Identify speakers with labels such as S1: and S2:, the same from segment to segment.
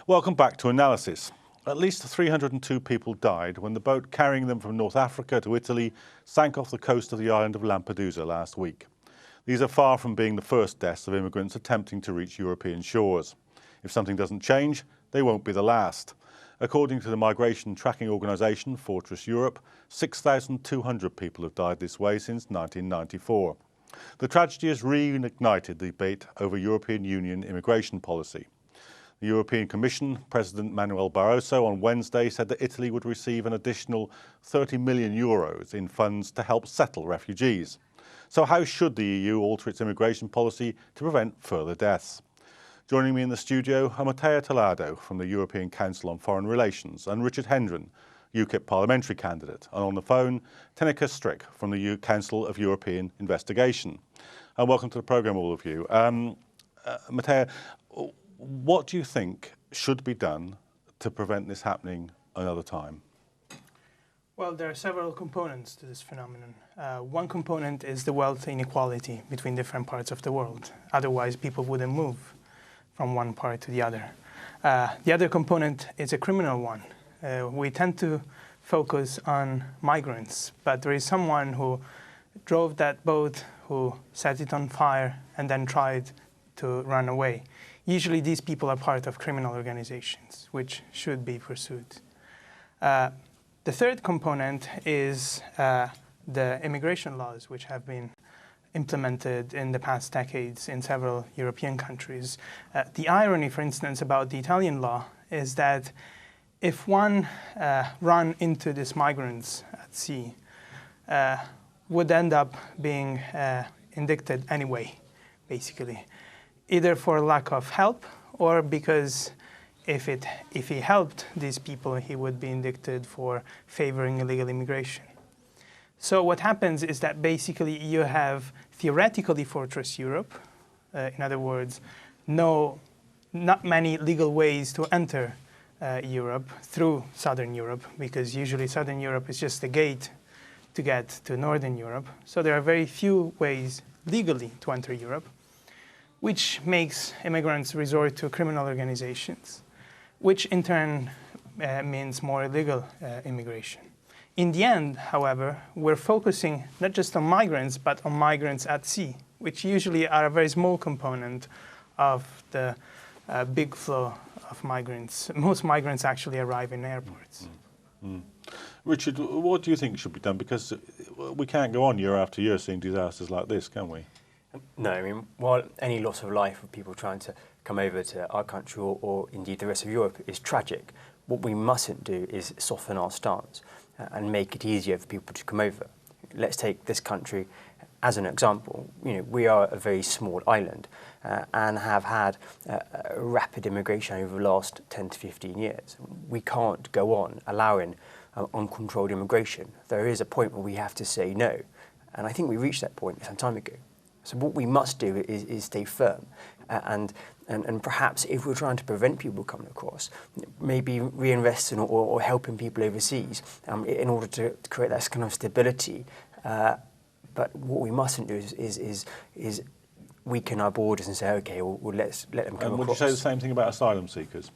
S1: Welcome back to Analysis. At least 302 people died when the boat carrying them from North Africa to Italy sank off the coast of the island of Lampedusa last week. These are far from being the first deaths of immigrants attempting to reach European shores. If something doesn't change, they won't be the last. According to the migration tracking organisation Fortress Europe, 6,200 people have died this way since 1994. The tragedy has reignited the debate over European Union immigration policy. The European Commission President Manuel Barroso on Wednesday said that Italy would receive an additional €30 million in funds to help settle refugees. So how should the EU alter its immigration policy to prevent further deaths? Joining me in the studio are Mattia Toaldo from the European Council on Foreign Relations and Richard Hendron, UKIP parliamentary candidate, and on the phone, Tineke Strik from the Council of European Investigation. And welcome to the programme, all of you. Mattia, what do you think should be done to prevent this happening another time?
S2: Well, there are several components to this phenomenon. One component is the wealth inequality between different parts of the world. Otherwise, people wouldn't move from one part to the other. The other component is a criminal one. We tend to focus on migrants, but there is someone who drove that boat, who set it on fire, and then tried to run away. Usually these people are part of criminal organizations, which should be pursued. The third component is the immigration laws, which have been implemented in the past decades in several European countries. The irony, for instance, about the Italian law is that if one run into these migrants at sea, would end up being indicted anyway, basically, either for lack of help or because if he helped these people, he would be indicted for favoring illegal immigration. So what happens is that basically you have theoretically Fortress Europe, in other words, not many legal ways to enter Europe through Southern Europe, because usually Southern Europe is just a gate to get to Northern Europe. So there are very few ways legally to enter Europe, which makes immigrants resort to criminal organizations, which in turn means more illegal immigration. In the end, however, we're focusing not just on migrants, but on migrants at sea, which usually are a very small component of the big flow of migrants. Most migrants actually arrive in airports.
S1: Richard, what do you think should be done? Because we can't go on year after year seeing disasters like this, can we?
S3: No, I mean, while any loss of life of people trying to come over to our country or indeed the rest of Europe is tragic, what we mustn't do is soften our stance and make it easier for people to come over. Let's take this country as an example. You know, we are a very small island and have had rapid immigration over the last 10 to 15 years. We can't go on allowing uncontrolled immigration. There is a point where we have to say no, and I think we reached that point some time ago. So what we must do is stay firm and perhaps if we're trying to prevent people coming across, maybe reinvesting or helping people overseas in order to create that kind of stability. But what we mustn't do is weaken our borders and say, okay, well let them come across.
S1: Would you say the same thing about asylum seekers?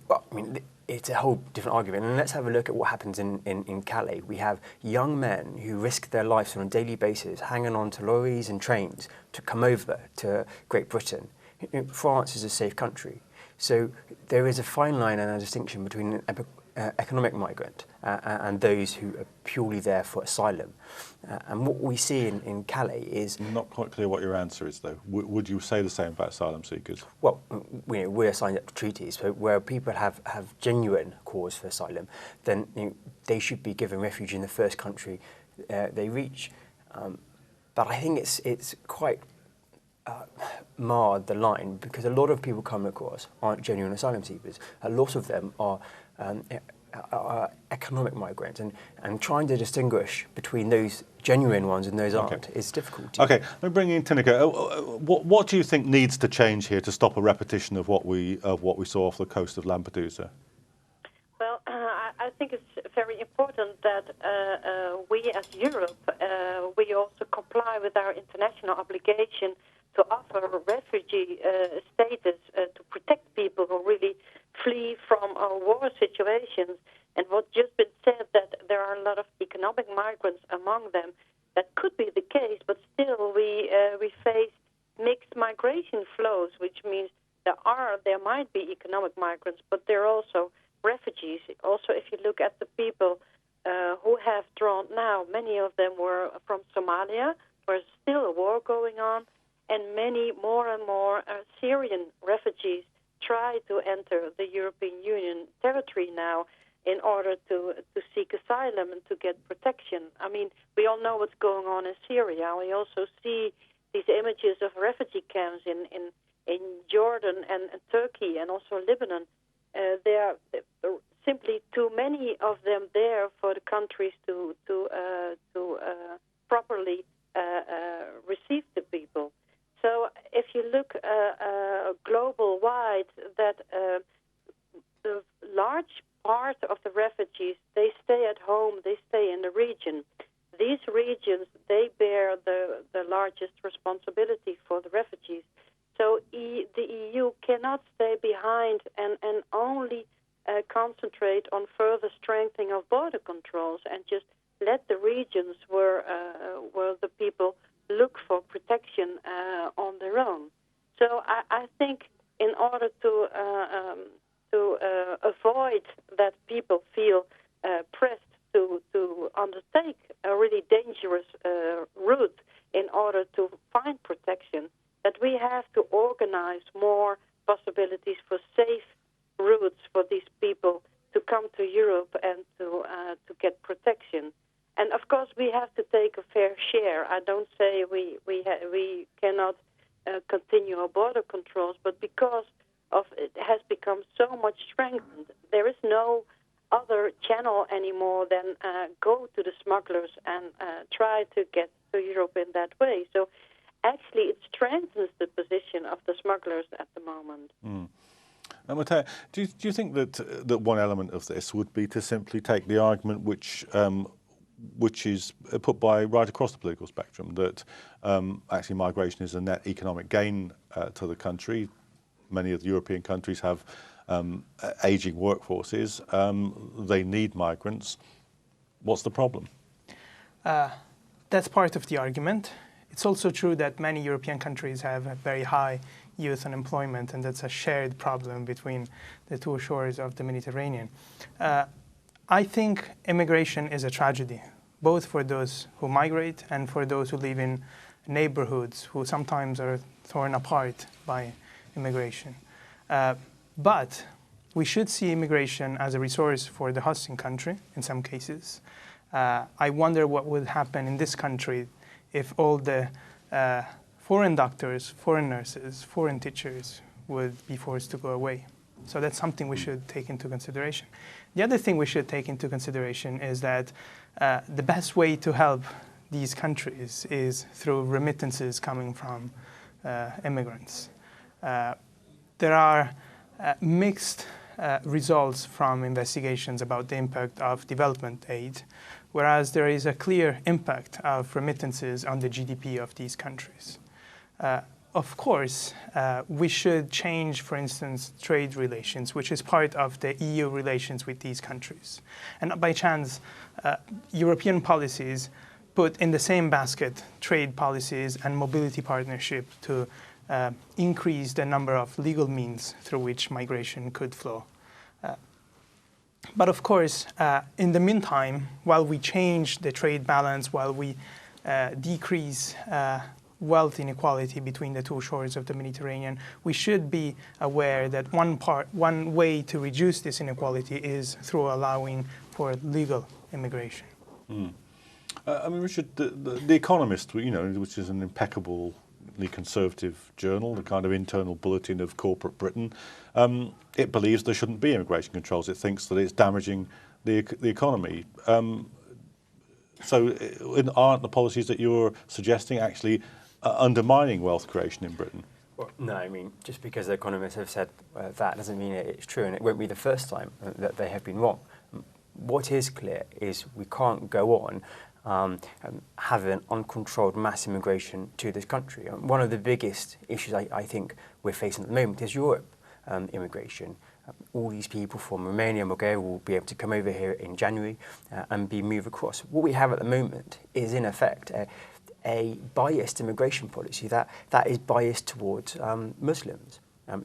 S3: Well, I mean, it's a whole different argument. And let's have a look at what happens in Calais. We have young men who risk their lives on a daily basis, hanging on to lorries and trains to come over to Great Britain. You know, France is a safe country. So there is a fine line and a distinction between an economic migrant and those who are purely there for asylum. And what we see in Calais is...
S1: Not quite clear what your answer is, though. Would you say the same about asylum seekers?
S3: Well, we're signed up to treaties, so where people have genuine cause for asylum, then they should be given refuge in the first country they reach. But I think it's quite marred the line, because a lot of people coming across aren't genuine asylum seekers. A lot of them are economic migrants, and trying to distinguish between those genuine ones and those aren't is difficult.
S1: Okay, let me bring in Tineke. What do you think needs to change here to stop a repetition of what we saw off the coast of Lampedusa?
S4: Well, I think it's very important that we as Europe, we also comply with our international obligation to offer refugee status to protect people who really flee from war situations. And what's just been said, that there are a lot of economic migrants among them, that could be the case, but still we face mixed migration flows, which means there might be economic migrants, but there are also refugees. Also, if you look at the people who have drawn now, many of them were from Somalia, where there's still a war going on, and many more and more Syrian refugees try to enter the European Union territory now in order to seek asylum and to get protection. I mean, we all know what's going on in Syria. We also see these images of refugee camps in Jordan and Turkey and also Lebanon. There are simply too many of them there for the countries to properly receive the people. So if you look global-wide, that the large part of the refugees, they stay at home, they stay in the region. These regions, they bear the largest responsibility for the refugees. So the EU cannot stay behind and only concentrate on further strengthening of border controls and just let the regions where the people look for protection on their own. So I think in order to avoid that people feel pressed to undertake a really dangerous route in order to find protection, that we have to organize more possibilities for safe routes for these people to come to Europe and to get protection. And of course, we have to take a fair share. I don't say we cannot continue our border controls, but because of it has become so much strengthened, there is no other channel anymore than go to the smugglers and try to get to Europe in that way. So actually, it strengthens the position of the smugglers at the moment.
S1: Mm. And Mattia, do you think that one element of this would be to simply take the argument which is put by right across the political spectrum, that actually migration is a net economic gain to the country? Many of the European countries have aging workforces. They need migrants. What's the problem?
S2: That's part of the argument. It's also true that many European countries have a very high youth unemployment, and that's a shared problem between the two shores of the Mediterranean. I think immigration is a tragedy, both for those who migrate and for those who live in neighborhoods who sometimes are torn apart by immigration. But we should see immigration as a resource for the hosting country in some cases. I wonder what would happen in this country if all the foreign doctors, foreign nurses, foreign teachers would be forced to go away. So that's something we should take into consideration. The other thing we should take into consideration is that the best way to help these countries is through remittances coming from immigrants. There are mixed results from investigations about the impact of development aid, whereas there is a clear impact of remittances on the GDP of these countries. Of course, we should change, for instance, trade relations, which is part of the EU relations with these countries. And by chance, European policies put in the same basket trade policies and mobility partnership to increase the number of legal means through which migration could flow. But of course, in the meantime, while we change the trade balance, while we decrease wealth inequality between the two shores of the Mediterranean, we should be aware that one way to reduce this inequality is through allowing for legal immigration.
S1: Mm. I mean, Richard, the Economist, which is an impeccably conservative journal, the kind of internal bulletin of corporate Britain, it believes there shouldn't be immigration controls. It thinks that it's damaging the economy. So aren't the policies that you're suggesting actually undermining wealth creation in Britain?
S3: Well, no, I mean, just because the economists have said that doesn't mean it's true, and it won't be the first time that they have been wrong. What is clear is we can't go on have an uncontrolled mass immigration to this country. One of the biggest issues I think we're facing at the moment is Europe immigration. All these people from Romania and Bulgaria will be able to come over here in January and be moved across. What we have at the moment is, in effect, a biased immigration policy that is biased towards Muslims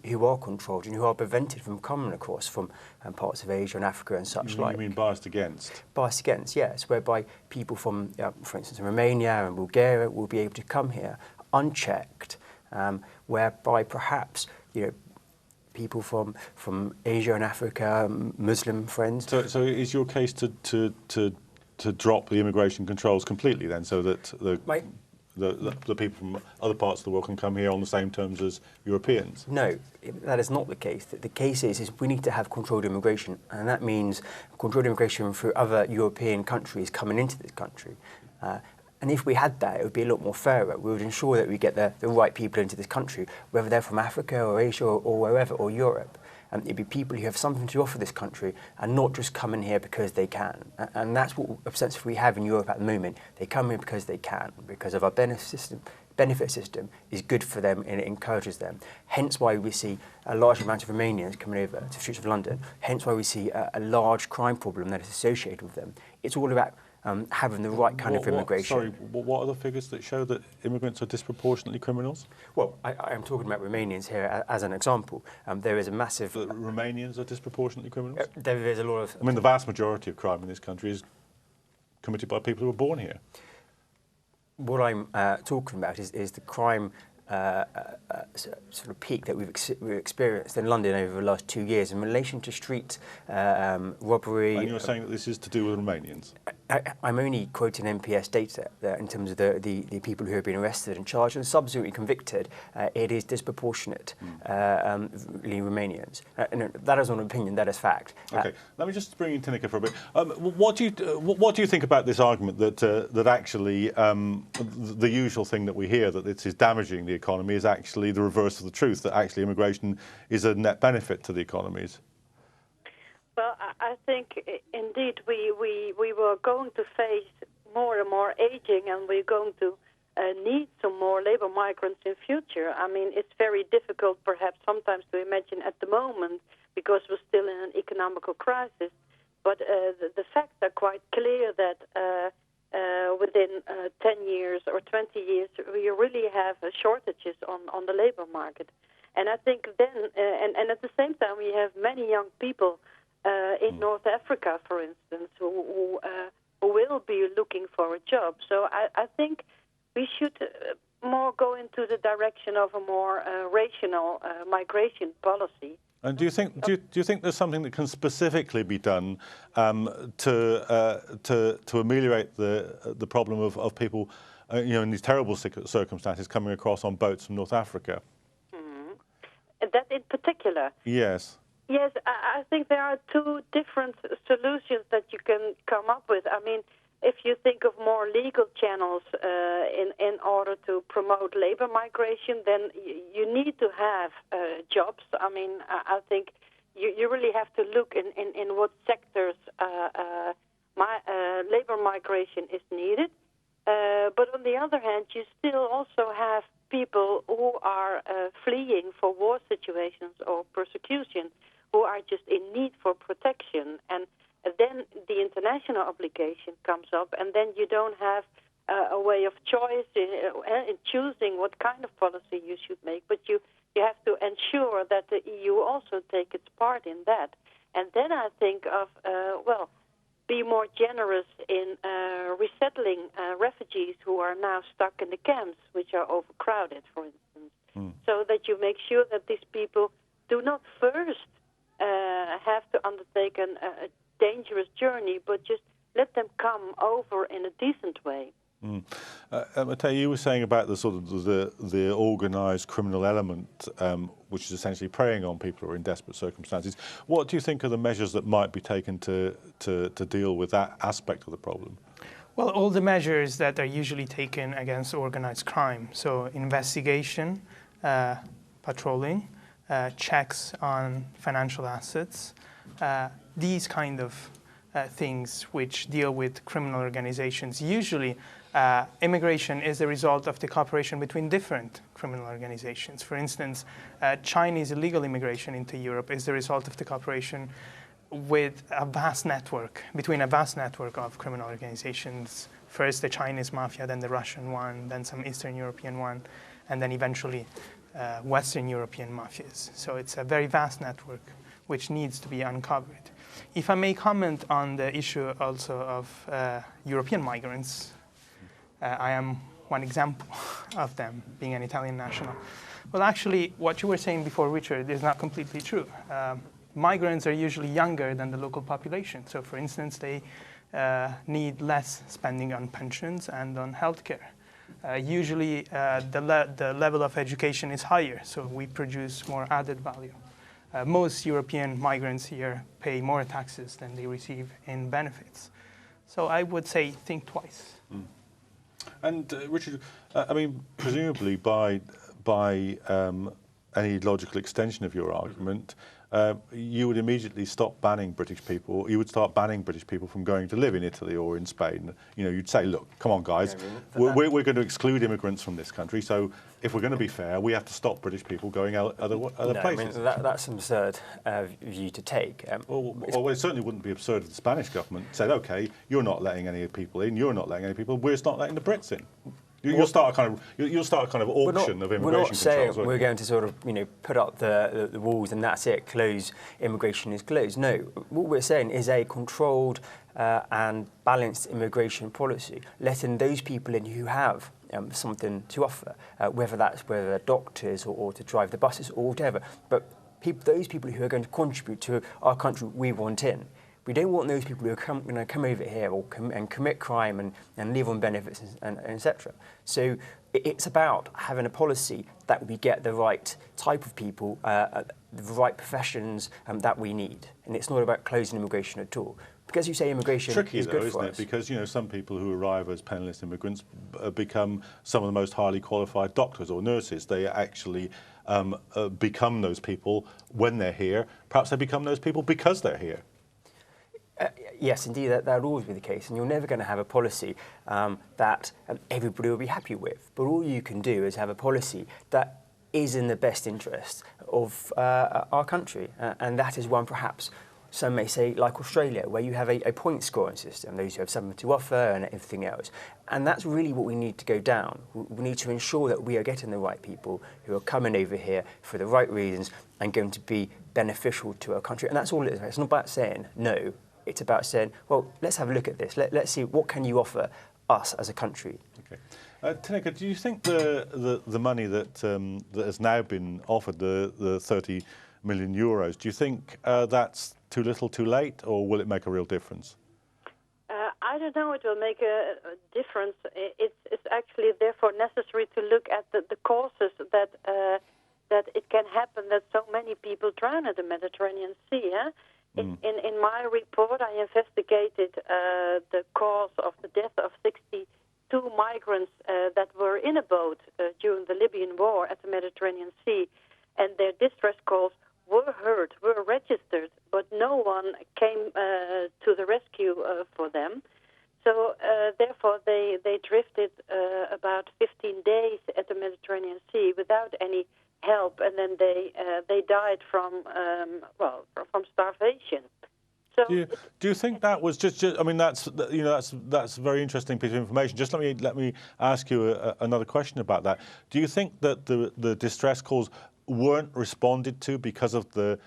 S3: who are controlled and who are prevented from coming across from parts of Asia and Africa and such like.
S1: You mean biased against?
S3: Biased against, yes, whereby people from, for instance, Romania and Bulgaria will be able to come here unchecked, whereby perhaps, people from Asia and Africa, Muslim friends.
S1: So is your case to drop the immigration controls completely then, so that the people from other parts of the world can come here on the same terms as Europeans?
S3: No, that is not the case. The case is we need to have controlled immigration, and that means controlled immigration through other European countries coming into this country. And if we had that, it would be a lot more fairer. We would ensure that we get the right people into this country, whether they're from Africa or Asia or wherever, or Europe. And it'd be people who have something to offer this country and not just come in here because they can. And that's what ostensibly we have in Europe at the moment. They come here because they can, because of our benefit system is good for them and it encourages them. Hence why we see a large amount of Romanians coming over to the streets of London. Hence why we see a large crime problem that is associated with them. It's all about having the right kind of immigration.
S1: Sorry, what are the figures that show that immigrants are disproportionately criminals?
S3: Well, I am talking about Romanians here as an example. There is a massive...
S1: That Romanians are disproportionately criminals?
S3: There is a lot of...
S1: I mean, the vast majority of crime in this country is committed by people who were born here.
S3: What I'm talking about is the crime sort of peak that we've experienced in London over the last 2 years in relation to street robbery.
S1: And you're saying that this is to do with Romanians?
S3: I'm only quoting NPS data there in terms of the people who have been arrested and charged and subsequently convicted. It is disproportionate, really Romanians. No, that is not an opinion, that is fact.
S1: Okay, let me just bring in Tineke for a bit. What do you think about this argument that actually the usual thing that we hear, that it is damaging the economy, is actually the reverse of the truth, that actually immigration is a net benefit to the economies?
S4: Well, I think indeed we were going to face more and more aging, and we're going to need some more labor migrants in future. I mean, it's very difficult perhaps sometimes to imagine at the moment because we're still in an economical crisis, but the facts are quite clear that within 10 years or 20 years, we really have shortages on the labor market. And I think then, and at the same time, we have many young people in North Africa, for instance, who will be looking for a job. So I think we should more go into the direction of a more rational migration policy.
S1: And do you think there's something that can specifically be done to ameliorate the problem of people, in these terrible circumstances coming across on boats from North Africa?
S4: Mm-hmm. That in particular?
S1: Yes.
S4: Yes, I think there are two different solutions that you can come up with. I mean, if you think of more legal channels in order to promote labor migration, then you need to have jobs. I mean, I think you really have to look in what sectors labor migration is needed. But on the other hand, you still also have people who are fleeing for war situations or persecution, who are just in need for protection. And then the international obligation comes up, and then you don't have a way of choice in choosing what kind of policy you should make, but you have to ensure that the EU also take its part in that. And then I think of, be more generous in resettling refugees who are now stuck in the camps, which are overcrowded, for instance, so that you make sure that these people do not first have to undertake a dangerous journey, but just let them come over in a decent way.
S1: Mattia, you were saying about the sort of the organised criminal element, which is essentially preying on people who are in desperate circumstances. What do you think are the measures that might be taken to deal with that aspect of the problem?
S2: Well, all the measures that are usually taken against organised crime, so investigation, patrolling, checks on financial assets, these kind of things which deal with criminal organizations. Usually, immigration is the result of the cooperation between different criminal organizations. For instance, Chinese illegal immigration into Europe is the result of the cooperation with a vast network, between a vast network of criminal organizations. First the Chinese mafia, then the Russian one, then some Eastern European one, and then eventually Western European mafias. So it's a very vast network which needs to be uncovered. If I may comment on the issue also of European migrants, I am one example of them, being an Italian national. Well, actually, what you were saying before, Richard, is not completely true. Migrants are usually younger than the local population. So, for instance, they need less spending on pensions and on healthcare. Usually, the level of education is higher, so we produce more added value. Most European migrants here pay more taxes than they receive in benefits. So I would say think twice. Mm.
S1: And Richard, I mean, presumably by any logical extension of your argument, you would immediately stop banning British people. You would start banning British people from going to live in Italy or in Spain. You know, you'd say, look, come on, guys, we're going to exclude immigrants from this country. So if we're going to be fair, we have to stop British people going out other places.
S3: I mean, that's an absurd view to take.
S1: Well, it certainly wouldn't be absurd if the Spanish government said, OK, you're not letting any people in, you're not letting any people, we're not letting the Brits in. You'll start a kind of auction of immigration controls.
S3: We're not saying we're going to sort of put up the walls and that's it. Immigration is closed. No, what we're saying is a controlled and balanced immigration policy, letting those people in who have something to offer, whether they're doctors or to drive the buses or whatever. But those people who are going to contribute to our country, we want in. We don't want those people who are going to come over here and commit crime and live on benefits and etc. So it's about having a policy that we get the right type of people, the right professions that we need. And it's not about closing immigration at all. Because you say immigration
S1: tricky,
S3: is good
S1: though,
S3: for
S1: isn't
S3: us.
S1: it? Because some people who arrive as penniless immigrants become some of the most highly qualified doctors or nurses. They actually become those people when they're here. Perhaps they become those people because they're here.
S3: Yes, indeed, that will always be the case, and you're never going to have a policy that everybody will be happy with. But all you can do is have a policy that is in the best interest of our country, and that is one perhaps some may say like Australia, where you have a point scoring system, those who have something to offer and everything else. And that's really what we need to go down. We need to ensure that we are getting the right people who are coming over here for the right reasons and going to be beneficial to our country. And that's all it is. It's not about saying no. It's about saying, well, let's have a look at this. Let's see what can you offer us as a country.
S1: Okay, Tineke, do you think the money that has now been offered, the 30 million euros, do you think that's too little, too late, or will it make a real difference?
S4: I don't know. It will make a difference. It's actually therefore necessary to look at the causes that it can happen that so many people drown in the Mediterranean Sea. In my report, I investigated the cause of the death of 62 migrants that were in a boat during the Libyan war at the Mediterranean Sea, and their distress calls were heard, were registered, but no one came to the rescue for them. So therefore, they drifted about 15 days at the Mediterranean Sea without any help, and then they died from starvation. So
S1: do you think that was just I mean, that's a very interesting piece of information. Just let me ask you another question about that. Do you think that the distress calls weren't responded to because of the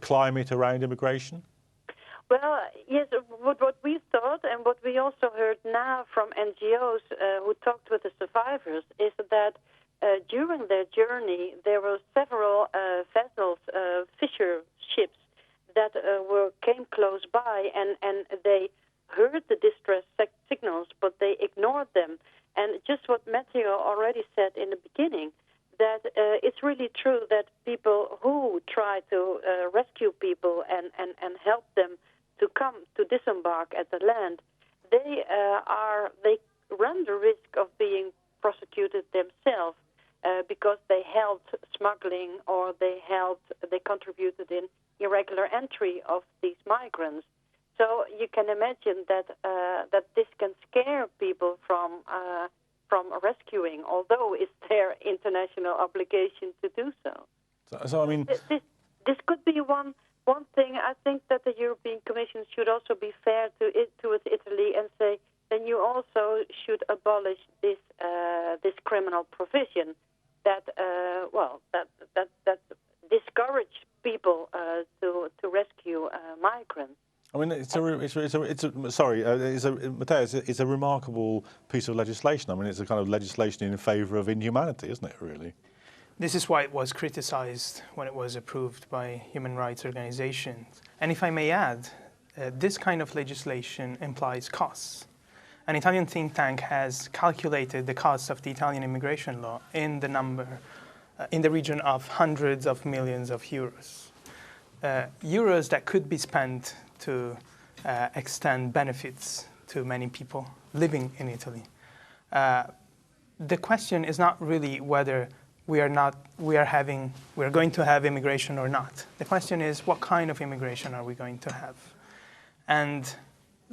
S1: climate around immigration?
S4: Well, yes, what we thought and what we also heard now from NGOs who talked with the survivors is that during their journey there were several vessels, fisher ships, that came close by and they heard the distress signals, but they ignored them. And just what Mattia already said in the beginning, that it's really true that people who try to rescue people and help them to come to disembark at the land, they run the risk of being prosecuted themselves because they helped smuggling or they contributed in irregular entry of these migrants. So you can imagine that that this can scare people from rescuing, although it's their international obligation to do so.
S1: So I mean,
S4: this could be one thing. I think that the European Commission should also be fair towards Italy and say, then you also should abolish this criminal provision that discourage people to rescue migrants.
S1: I mean, it's a remarkable piece of legislation. I mean, it's a kind of legislation in favour of inhumanity, isn't it, really?
S2: This is why it was criticized when it was approved by human rights organizations. And if I may add, this kind of legislation implies costs. An Italian think tank has calculated the cost of the Italian immigration law in the region of hundreds of millions of euros. Euros that could be spent to extend benefits to many people living in Italy. The question is not really whether we are going to have immigration or not. The question is, what kind of immigration are we going to have? And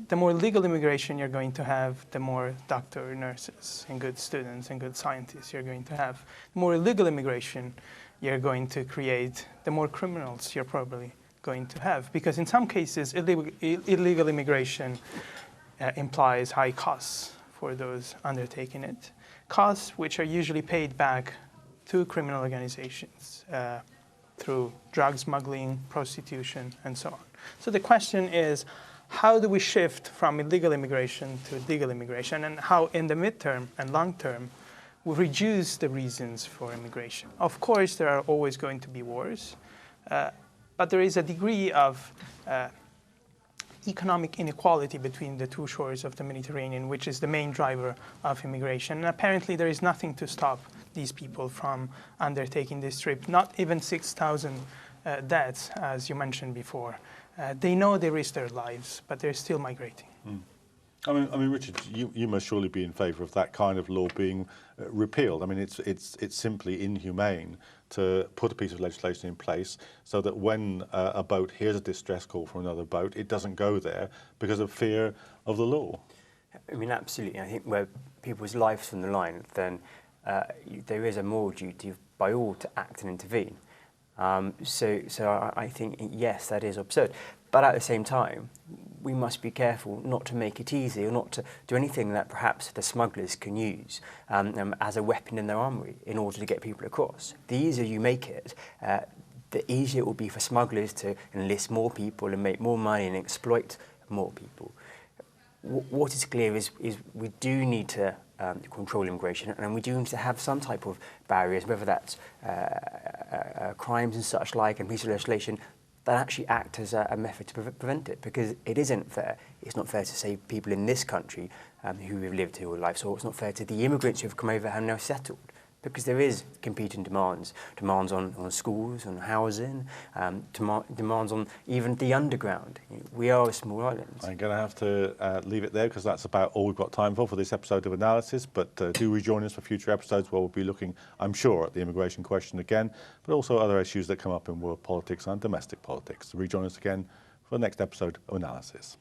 S2: the more legal immigration you're going to have, the more doctors, nurses, and good students and good scientists you're going to have. The more illegal immigration you're going to create, the more criminals you're probably going to have. Because in some cases, illegal immigration implies high costs for those undertaking it. Costs which are usually paid back to criminal organizations through drug smuggling, prostitution, and so on. So the question is, how do we shift from illegal immigration to legal immigration, and how in the midterm and long term we reduce the reasons for immigration? Of course, there are always going to be wars, but there is a degree of economic inequality between the two shores of the Mediterranean, which is the main driver of immigration. And apparently there is nothing to stop these people from undertaking this trip, not even 6,000 deaths, as you mentioned before. They know they risk their lives, but they're still migrating.
S1: Mm. I mean, Richard, you must surely be in favour of that kind of law being repealed. I mean, it's simply inhumane to put a piece of legislation in place so that when a boat hears a distress call from another boat, it doesn't go there because of fear of the law.
S3: I mean, absolutely. I think where people's lives on the line, then there is a moral duty by all to act and intervene. So I think, yes, that is absurd. But at the same time, we must be careful not to make it easy or not to do anything that perhaps the smugglers can use as a weapon in their armoury in order to get people across. The easier you make it, the easier it will be for smugglers to enlist more people and make more money and exploit more people. What is clear is we do need to control immigration, and we do need to have some type of barriers, whether that's crimes and such like, and pieces of legislation that actually act as a method to prevent it, because it isn't fair. It's not fair to say people in this country who have lived here all lives, or it's not fair to the immigrants who have come over and are now settled, because there is competing demands on schools, on housing, demands on even the underground. We are a small island. I'm
S1: going to have to leave it there because that's about all we've got time for this episode of Analysis, but do rejoin us for future episodes where we'll be looking, I'm sure, at the immigration question again, but also other issues that come up in world politics and domestic politics. Rejoin us again for the next episode of Analysis.